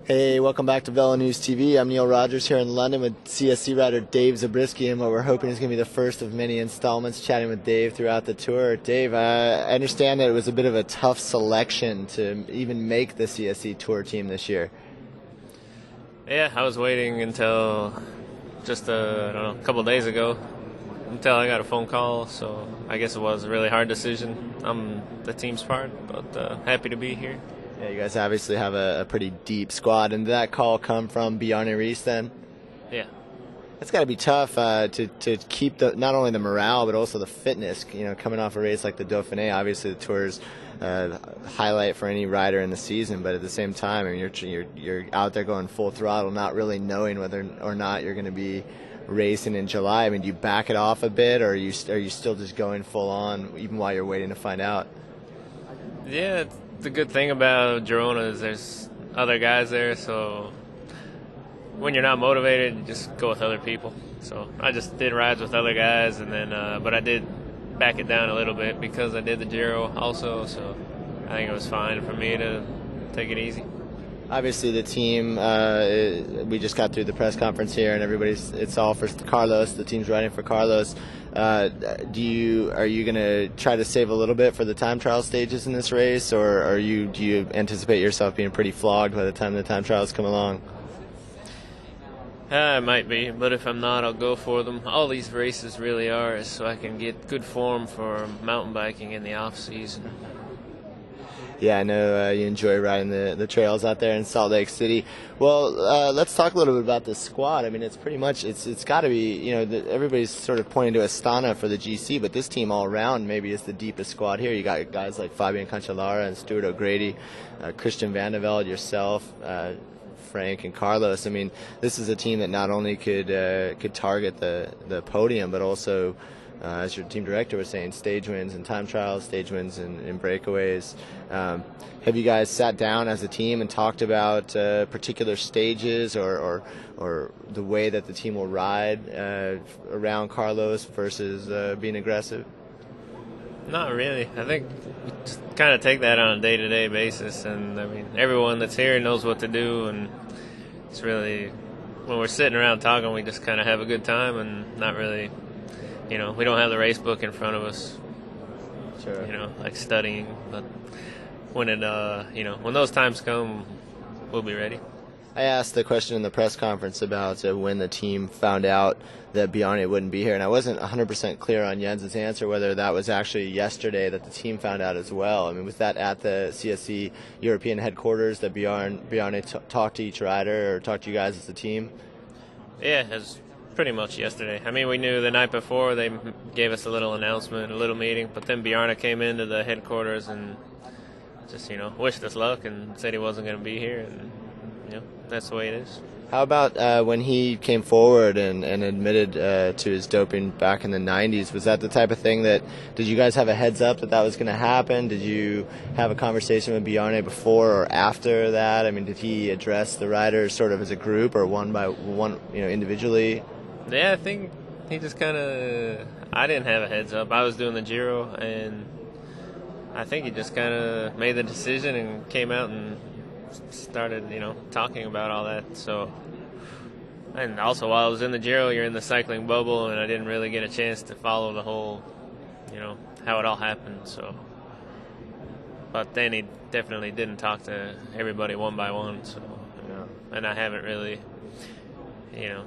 Hey, welcome back to Velo News TV. I'm Neil Rogers here in London with CSC rider Dave Zabriskie, and what we're hoping is going to be the first of many installments chatting with Dave throughout the tour. Dave, I understand that it was a bit of a tough selection to even make the CSC Tour team this year. Yeah, I was waiting until just a couple days ago until I got a phone call, so I guess it was a really hard decision on the team's part, but happy to be here. Yeah, you guys obviously have a pretty deep squad, and did that call come from Bjarne Riis then? Yeah. It's got to be tough to keep not only the morale but also the fitness. You know, coming off a race like the Dauphiné, obviously the Tour's highlight for any rider in the season. But at the same time, I mean, you're out there going full throttle, not really knowing whether or not you're going to be racing in July. I mean, do you back it off a bit, or are you still just going full on even while you're waiting to find out? Yeah, the good thing about Girona is there's other guys there, so when you're not motivated, you just go with other people. So I just did rides with other guys, and then but I did back it down a little bit because I did the Giro also, so I think it was fine for me to take it easy. Obviously, the team, we just got through the press conference here, and it's all for Carlos. The team's riding for Carlos. Are you going to try to save a little bit for the time trial stages in this race, or do you anticipate yourself being pretty flogged by the time the time trials come along? It might be, but if I'm not, I'll go for them. All these races really are so I can get good form for mountain biking in the off season. Yeah, I know you enjoy riding the trails out there in Salt Lake City. Well, let's talk a little bit about the squad. I mean, it's pretty much it's got to be, you know, everybody's sort of pointing to Astana for the GC, but this team all around maybe is the deepest squad here. You got guys like Fabian Cancellara and Stuart O'Grady, Christian Vande Velde, yourself, Frank and Carlos. I mean, this is a team that not only could target the podium, but also, as your team director was saying, stage wins and time trials, stage wins and breakaways. Have you guys sat down as a team and talked about particular stages or the way that the team will ride around Carlos versus being aggressive? Not really. I think we just kind of take that on a day-to-day basis, and I mean, everyone that's here knows what to do, and it's really, when we're sitting around talking, we just kind of have a good time and not really, you know, we don't have the race book in front of us, sure, you know, like studying, but when it, you know, when those times come, we'll be ready. I asked the question in the press conference about when the team found out that Bjarne wouldn't be here, and I wasn't 100% clear on Jens's answer whether that was actually yesterday that the team found out as well. I mean, was that at the CSC European headquarters that Bjarne talked to each rider or talked to you guys as a team? Yeah, it was pretty much yesterday. I mean, we knew the night before. They gave us a little announcement, a little meeting, but then Bjarne came into the headquarters and just, you know, wished us luck and said he wasn't going to be here, and, you know, that's the way it is. How about when he came forward and admitted to his doping back in the 90s? Was that the type of thing that, did you guys have a heads up that was going to happen? Did you have a conversation with Bjarne before or after that? I mean, did he address the riders sort of as a group or one by one, you know, individually? Yeah, I think he just kind of, I didn't have a heads up. I was doing the Giro, and I think he just kind of made the decision and came out and started, you know, talking about all that. So, and also while I was in the Giro, you're in the cycling bubble, and I didn't really get a chance to follow the whole, you know, how it all happened. So, but then he definitely didn't talk to everybody one by one. So, and I haven't really, you know,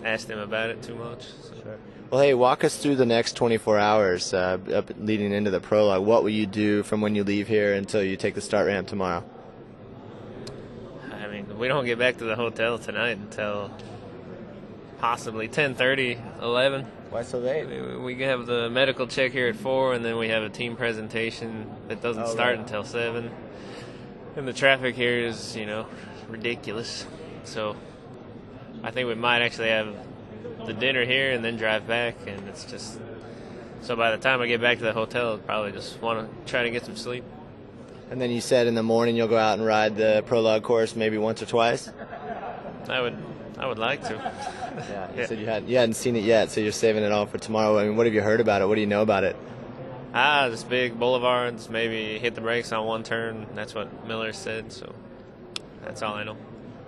asked him about it too much. So. Sure. Well, hey, walk us through the next 24 hours up leading into the prologue. What will you do from when you leave here until you take the start ramp tomorrow? I mean, we don't get back to the hotel tonight until possibly 10:30, 11. Why so late? We have the medical check here at 4, and then we have a team presentation that doesn't start until 7. And the traffic here is, you know, ridiculous. So I think we might actually have the dinner here and then drive back, and it's just, so by the time I get back to the hotel, I'll probably just want to try to get some sleep. And then you said in the morning you'll go out and ride the prologue course maybe once or twice? I would like to. Yeah, you said you hadn't seen it yet, so you're saving it all for tomorrow. I mean, what have you heard about it? What do you know about it? Just big boulevards, maybe hit the brakes on one turn. That's what Miller said, so. That's all I know.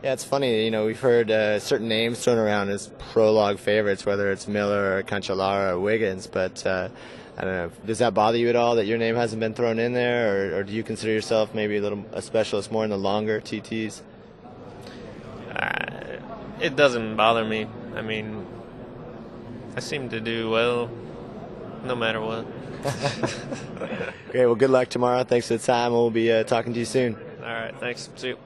Yeah, it's funny. We've heard certain names thrown around as prologue favorites, whether it's Miller or Cancellara or Wiggins. But I don't know. Does that bother you at all that your name hasn't been thrown in there, or do you consider yourself maybe a specialist more in the longer TTs? It doesn't bother me. I mean, I seem to do well no matter what. Great. Well, good luck tomorrow. Thanks for the time. We'll be talking to you soon. All right. Thanks. See you.